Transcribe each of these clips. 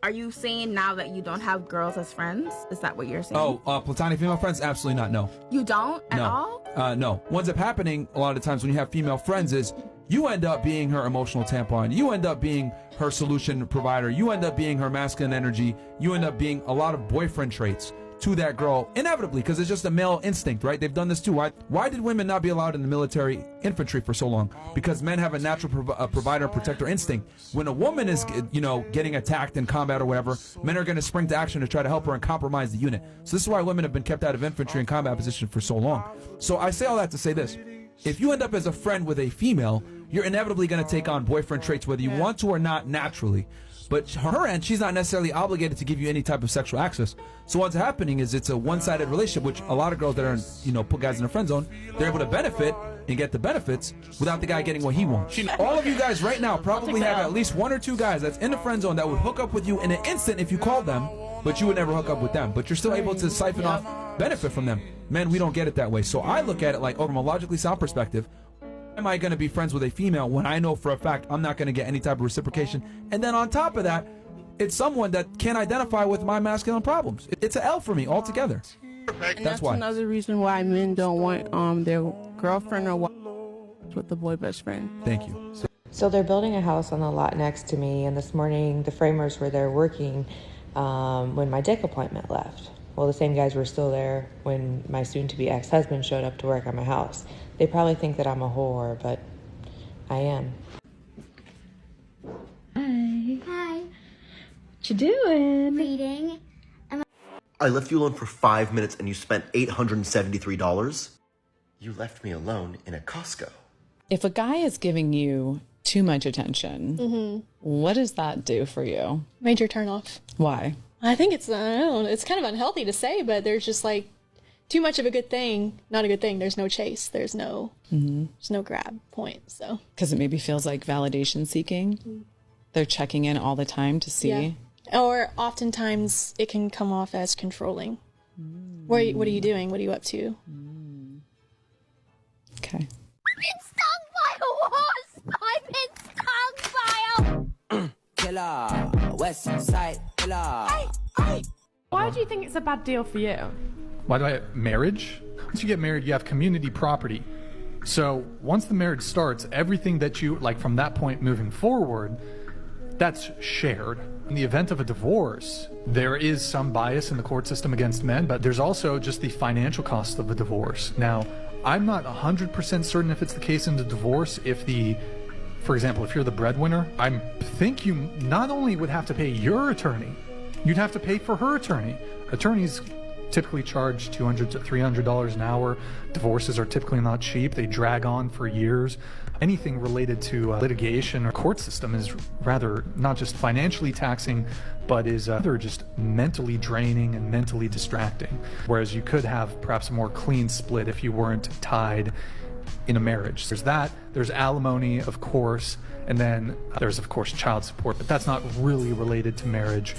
Are you saying now that you don't have girls as friends? Is that what you're saying? Oh, platonic female friends? Absolutely not, no. You don't at all? No. What ends up happening a lot of times when you have female friends is you end up being her emotional tampon. You end up being her solution provider. You end up being her masculine energy. You end up being a lot of boyfriend traits to that girl, inevitably, because it's just a male instinct, right? They've done this too. Why did women not be allowed in the military infantry for so long? Because men have a natural provider and protector instinct. When a woman is, getting attacked in combat or whatever, men are going to spring to action to try to help her and compromise the unit. So this is why women have been kept out of infantry and combat position for so long. So I say all that to say this. If you end up as a friend with a female, you're inevitably going to take on boyfriend traits, whether you want to or not, naturally. But her end, she's not necessarily obligated to give you any type of sexual access. So what's happening is it's a one-sided relationship, which a lot of girls that are, put guys in a friend zone, they're able to benefit and get the benefits without the guy getting what he wants. All of you guys right now probably have at least one or two guys that's in the friend zone that would hook up with you in an instant if you called them, but you would never hook up with them. But you're still able to siphon off benefit from them. Men, we don't get it that way. So I look at it like, from a logically sound perspective, am I going to be friends with a female when I know for a fact I'm not going to get any type of reciprocation? And then on top of that, it's someone that can identify with my masculine problems. It's an L for me altogether. And that's why. Another reason why men don't want their girlfriend or wife with the boy best friend. Thank you. So they're building a house on the lot next to me, and this morning the framers were there working when my dick appointment left. Well, the same guys were still there when my soon-to-be ex-husband showed up to work on my house. They probably think that I'm a whore, but I am. Hi. Hi. What you doing? Reading. I left you alone for 5 minutes and you spent $873? You left me alone in a Costco. If a guy is giving you too much attention, what does that do for you? Major turnoff. Why? I think it's, I don't know, it's kind of unhealthy to say, but there's just like too much of a good thing, not a good thing. There's no chase. There's no grab point. So because it maybe feels like validation seeking. They're checking in all the time to see. Yeah. Or oftentimes it can come off as controlling. What are you doing? What are you up to? Okay. I've been stung by a wasp! I've been stung by a... Killer, West Side Killer. Why do you think it's a bad deal for you? Why do I have marriage? Once you get married, you have community property. So once the marriage starts, everything that you, like from that point moving forward, that's shared. In the event of a divorce, there is some bias in the court system against men, but there's also just the financial cost of a divorce. Now, I'm not 100% certain if it's the case in the divorce, for example, if you're the breadwinner, I think you not only would have to pay your attorney, you'd have to pay for her attorney. Attorneys typically charge $200 to $300 an hour. Divorces are typically not cheap. They drag on for years. Anything related to litigation or court system is rather not just financially taxing, but is rather just mentally draining and mentally distracting. Whereas you could have perhaps a more clean split if you weren't tied in a marriage. There's that, there's alimony, of course, and then there's, of course, child support, but that's not really related to marriage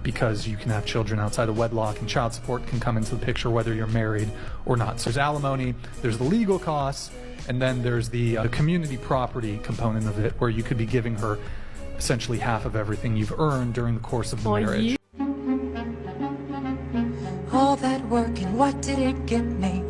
because you can have children outside of wedlock and child support can come into the picture whether you're married or not. So there's alimony, there's the legal costs, and then there's the community property component of it where you could be giving her essentially half of everything you've earned during the course of the marriage. All that work and what did it get me?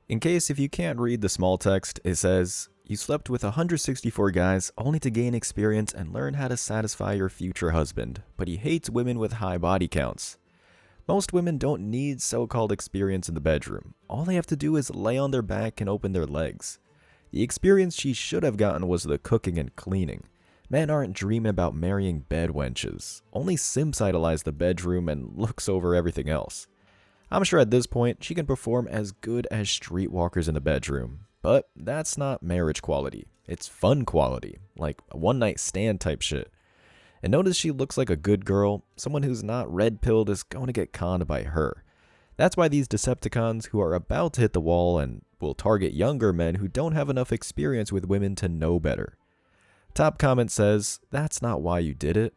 In case if you can't read the small text, it says, you slept with 164 guys only to gain experience and learn how to satisfy your future husband, but he hates women with high body counts. Most women don't need so-called experience in the bedroom. All they have to do is lay on their back and open their legs. The experience she should have gotten was the cooking and cleaning. Men aren't dreaming about marrying bed wenches. Only simps idolize the bedroom and looks over everything else. I'm sure at this point, she can perform as good as streetwalkers in the bedroom. But that's not marriage quality. It's fun quality, like a one-night stand type shit. And notice she looks like a good girl. Someone who's not red-pilled is going to get conned by her. That's why these Decepticons who are about to hit the wall and will target younger men who don't have enough experience with women to know better. Top comment says, that's not why you did it.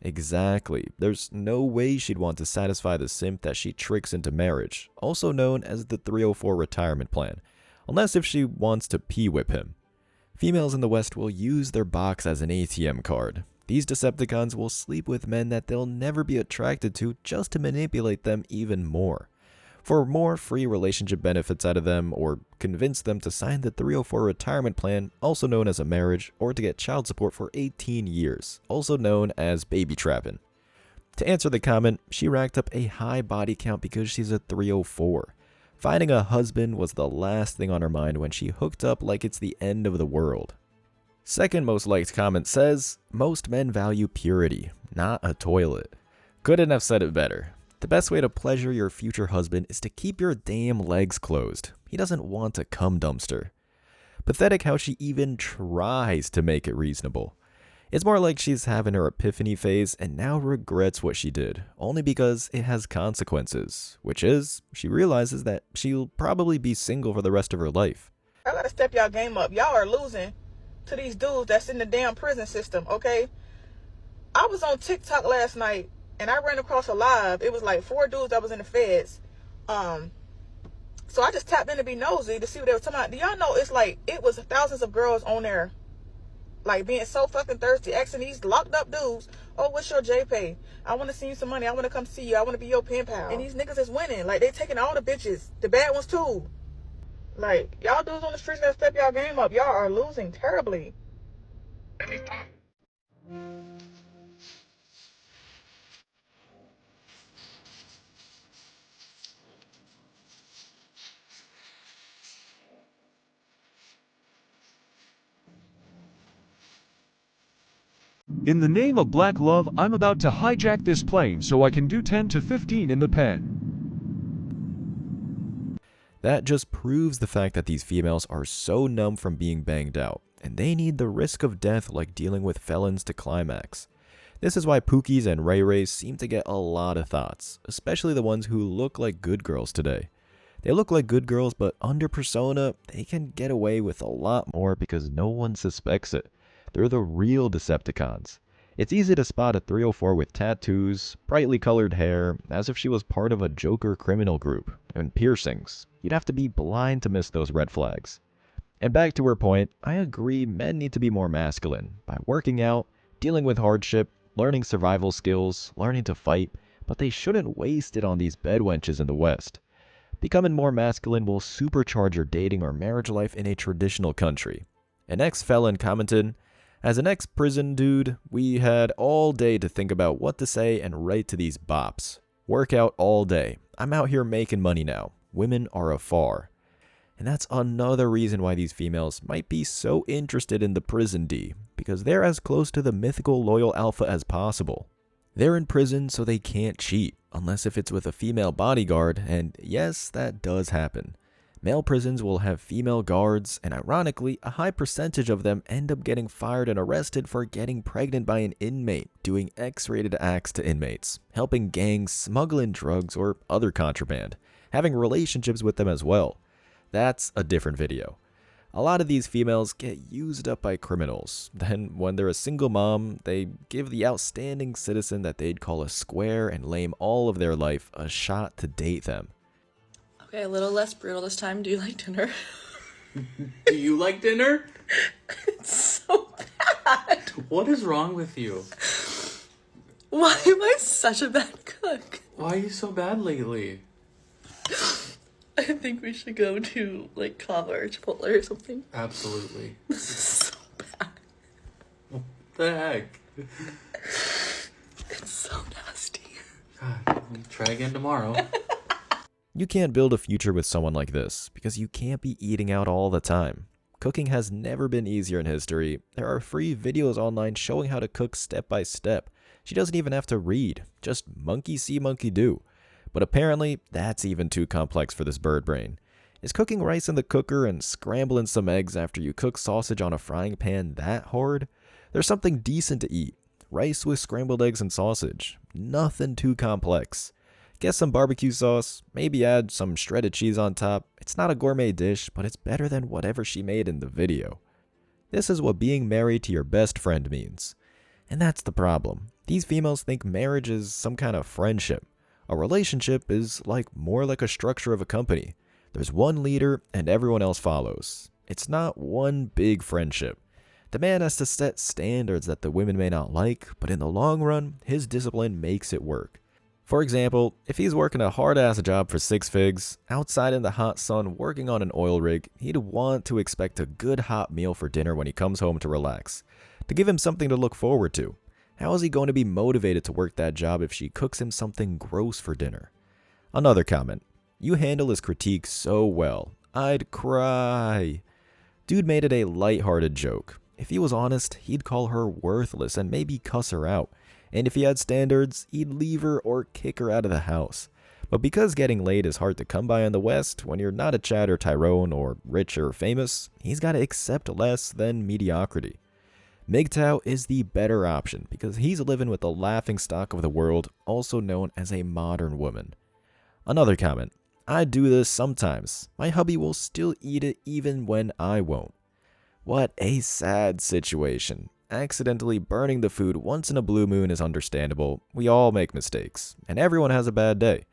Exactly. There's no way she'd want to satisfy the simp that she tricks into marriage, also known as the 304 retirement plan, unless if she wants to pee-whip him. Females in the West will use their box as an ATM card. These Decepticons will sleep with men that they'll never be attracted to just to manipulate them even more. For more free relationship benefits out of them, or convince them to sign the 304 retirement plan, also known as a marriage, or to get child support for 18 years, also known as baby trapping. To answer the comment, she racked up a high body count because she's a 304. Finding a husband was the last thing on her mind when she hooked up like it's the end of the world. Second most liked comment says, most men value purity, not a toilet. Couldn't have said it better. The best way to pleasure your future husband is to keep your damn legs closed. He doesn't want a cum dumpster. Pathetic how she even tries to make it reasonable. It's more like she's having her epiphany phase and now regrets what she did, only because it has consequences, which is, she realizes that she'll probably be single for the rest of her life. I gotta step y'all game up. Y'all are losing to these dudes that's in the damn prison system, okay? I was on TikTok last night and I ran across a live. It was like 4 dudes that was in the feds. So I just tapped in to be nosy to see what they were talking about. Do y'all know it's like, it was thousands of girls on there, like being so fucking thirsty, asking these locked up dudes, oh, what's your JPay? I want to send you some money. I want to come see you. I want to be your pen pal. And these niggas is winning. Like, they taking all the bitches, the bad ones too. Like, y'all dudes on the streets gotta step y'all game up. Y'all are losing terribly. In the name of black love, I'm about to hijack this plane so I can do 10 to 15 in the pen. That just proves the fact that these females are so numb from being banged out, and they need the risk of death like dealing with felons to climax. This is why Pookies and Ray Rays seem to get a lot of thoughts, especially the ones who look like good girls today. They look like good girls, but under persona, they can get away with a lot more because no one suspects it. They're the real Decepticons. It's easy to spot a 304 with tattoos, brightly colored hair, as if she was part of a Joker criminal group, and piercings. You'd have to be blind to miss those red flags. And back to her point, I agree men need to be more masculine, by working out, dealing with hardship, learning survival skills, learning to fight, but they shouldn't waste it on these bedwenches in the West. Becoming more masculine will supercharge your dating or marriage life in a traditional country. An ex-felon commented, as an ex-prison dude, we had all day to think about what to say and write to these bops. Work out all day. I'm out here making money now. Women are afar. And that's another reason why these females might be so interested in the prison D, because they're as close to the mythical loyal alpha as possible. They're in prison so they can't cheat, unless if it's with a female bodyguard, and yes, that does happen. Male prisons will have female guards, and ironically, a high percentage of them end up getting fired and arrested for getting pregnant by an inmate, doing X-rated acts to inmates, helping gangs smuggle in drugs or other contraband, having relationships with them as well. That's a different video. A lot of these females get used up by criminals. Then, when they're a single mom, they give the outstanding citizen that they'd call a square and lame all of their life a shot to date them. Okay, a little less brutal this time. Do you like dinner? Do you like dinner? It's so bad. What is wrong with you? Why am I such a bad cook? Why are you so bad lately? I think we should go to, like, Kava or Chipotle or something. Absolutely. This is so bad. What the heck? It's so nasty. God, we'll try again tomorrow. You can't build a future with someone like this, because you can't be eating out all the time. Cooking has never been easier in history. There are free videos online showing how to cook step by step. She doesn't even have to read, just monkey see, monkey do. But apparently, that's even too complex for this bird brain. Is cooking rice in the cooker and scrambling some eggs after you cook sausage on a frying pan that hard? There's something decent to eat. Rice with scrambled eggs and sausage. Nothing too complex. Get some barbecue sauce, maybe add some shredded cheese on top. It's not a gourmet dish, but it's better than whatever she made in the video. This is what being married to your best friend means. And that's the problem. These females think marriage is some kind of friendship. A relationship is more like a structure of a company. There's one leader and everyone else follows. It's not one big friendship. The man has to set standards that the women may not like, but in the long run, his discipline makes it work. For example, if he's working a hard-ass job for 6 figs, outside in the hot sun working on an oil rig, he'd want to expect a good hot meal for dinner when he comes home to relax, to give him something to look forward to. How is he going to be motivated to work that job if she cooks him something gross for dinner? Another comment. You handle his critique so well. I'd cry. Dude made it a lighthearted joke. If he was honest, he'd call her worthless and maybe cuss her out. And if he had standards, he'd leave her or kick her out of the house. But because getting laid is hard to come by in the West when you're not a Chad or Tyrone or rich or famous, he's got to accept less than mediocrity. MGTOW is the better option because he's living with the laughingstock of the world, also known as a modern woman. Another comment. I do this sometimes. My hubby will still eat it even when I won't. What a sad situation. Accidentally burning the food once in a blue moon is understandable. We all make mistakes, and everyone has a bad day.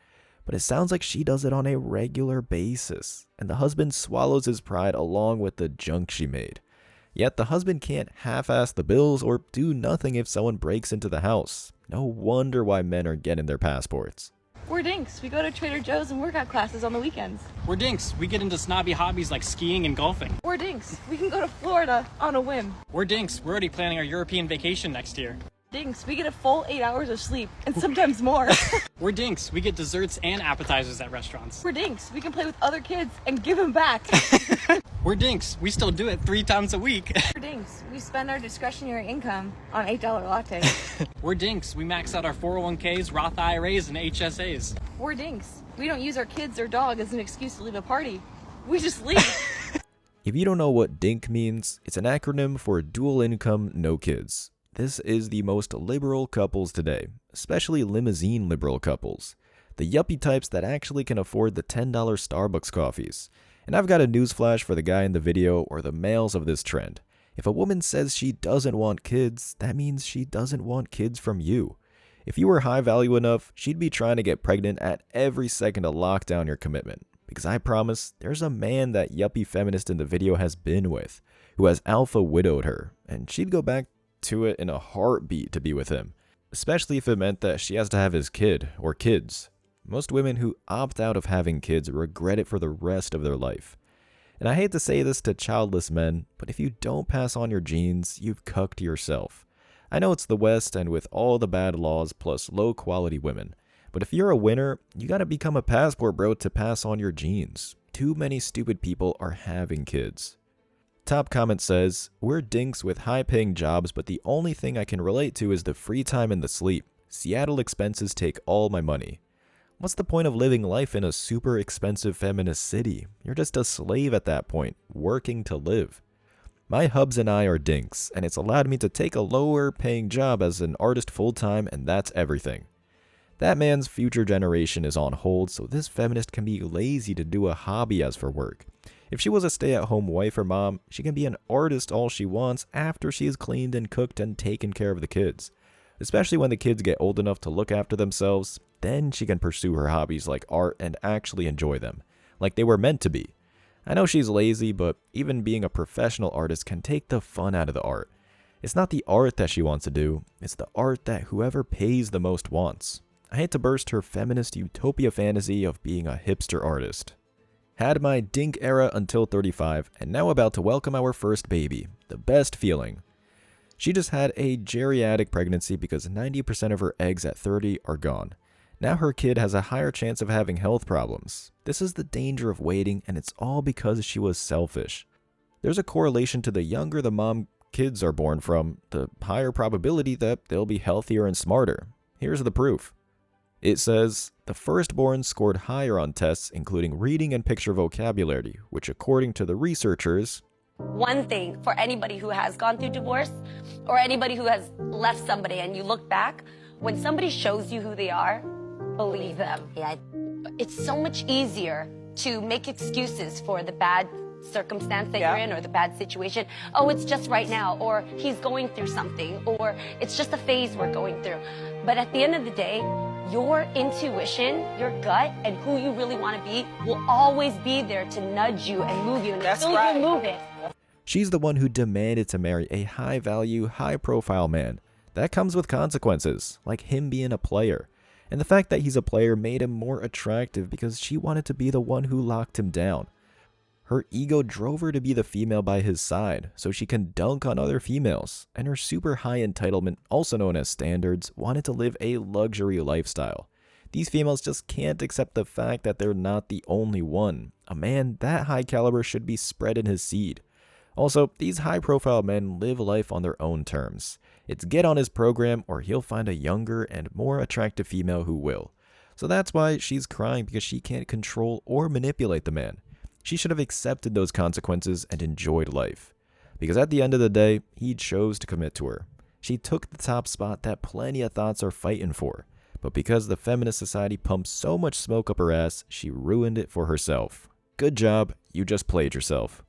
But it sounds like she does it on a regular basis, and the husband swallows his pride along with the junk she made. Yet the husband can't half-ass the bills or do nothing if someone breaks into the house. No wonder why men are getting their passports. We're dinks. We go to Trader Joe's and workout classes on the weekends. We're dinks. We get into snobby hobbies like skiing and golfing. We're dinks. We can go to Florida on a whim. We're dinks. We're already planning our European vacation next year. Dinks. We get a full 8 hours of sleep and sometimes more. We're dinks. We get desserts and appetizers at restaurants. We're dinks. We can play with other kids and give them back. We're dinks. We still do it 3 times a week. We're dinks. We spend our discretionary income on $8 lattes. We're dinks. We max out our 401ks, Roth IRAs, and HSAs. We're dinks. We don't use our kids or dog as an excuse to leave a party. We just leave. If you don't know what DINK means, it's an acronym for dual income, no kids. This is the most liberal couples today, especially limousine liberal couples. The yuppie types that actually can afford the $10 Starbucks coffees. And I've got a newsflash for the guy in the video or the males of this trend. If a woman says she doesn't want kids, that means she doesn't want kids from you. If you were high value enough, she'd be trying to get pregnant at every second to lock down your commitment. Because I promise, there's a man that yuppie feminist in the video has been with, who has alpha widowed her, and she'd go back to it in a heartbeat to be with him, especially if it meant that she has to have his kid or kids. Most women who opt out of having kids regret it for the rest of their life. And I hate to say this to childless men, but if you don't pass on your genes, you've cucked yourself. I know it's the West and with all the bad laws plus low quality women, but if you're a winner, you gotta become a passport bro to pass on your genes. Too many stupid people are having kids. Top comment says, we're dinks with high-paying jobs, but the only thing I can relate to is the free time and the sleep. Seattle expenses take all my money. What's the point of living life in a super expensive feminist city? You're just a slave at that point, working to live. My hubs and I are dinks, and it's allowed me to take a lower-paying job as an artist full-time, and that's everything. That man's future generation is on hold, so this feminist can be lazy to do a hobby as for work. If she was a stay-at-home wife or mom, she can be an artist all she wants after she has cleaned and cooked and taken care of the kids. Especially when the kids get old enough to look after themselves, then she can pursue her hobbies like art and actually enjoy them, like they were meant to be. I know she's lazy, but even being a professional artist can take the fun out of the art. It's not the art that she wants to do, it's the art that whoever pays the most wants. I hate to burst her feminist utopia fantasy of being a hipster artist. Had my dink era until 35, and now about to welcome our first baby. The best feeling. She just had a geriatric pregnancy because 90% of her eggs at 30 are gone. Now her kid has a higher chance of having health problems. This is the danger of waiting, and it's all because she was selfish. There's a correlation to the younger the mom kids are born from, the higher probability that they'll be healthier and smarter. Here's the proof. It says, the firstborn scored higher on tests including reading and picture vocabulary, which according to the researchers... One thing for anybody who has gone through divorce or anybody who has left somebody and you look back, when somebody shows you who they are, believe them. Yeah. It's so much easier to make excuses for the bad circumstance that you're in or the bad situation. Oh, it's just right now, or he's going through something, or it's just a phase we're going through. But at the end of the day, your intuition, your gut, and who you really want to be will always be there to nudge you and move you. And until you move it. She's the one who demanded to marry a high-value, high-profile man. That comes with consequences, like him being a player. And the fact that he's a player made him more attractive because she wanted to be the one who locked him down. Her ego drove her to be the female by his side, so she can dunk on other females. And her super high entitlement, also known as standards, wanted to live a luxury lifestyle. These females just can't accept the fact that they're not the only one. A man that high caliber should be spreading his seed. Also, these high-profile men live life on their own terms. It's get on his program or he'll find a younger and more attractive female who will. So that's why she's crying, because she can't control or manipulate the man. She should have accepted those consequences and enjoyed life. Because at the end of the day, he chose to commit to her. She took the top spot that plenty of thoughts are fighting for. But because the feminist society pumps so much smoke up her ass, she ruined it for herself. Good job, you just played yourself.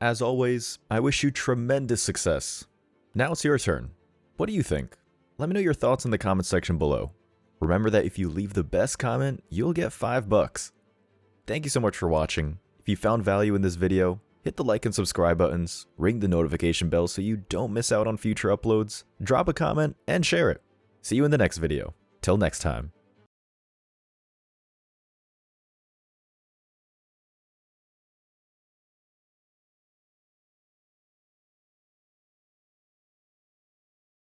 As always, I wish you tremendous success. Now it's your turn. What do you think? Let me know your thoughts in the comment section below. Remember that if you leave the best comment, you'll get $5. Thank you so much for watching. If you found value in this video, hit the like and subscribe buttons, ring the notification bell so you don't miss out on future uploads, drop a comment, and share it. See you in the next video. Till next time.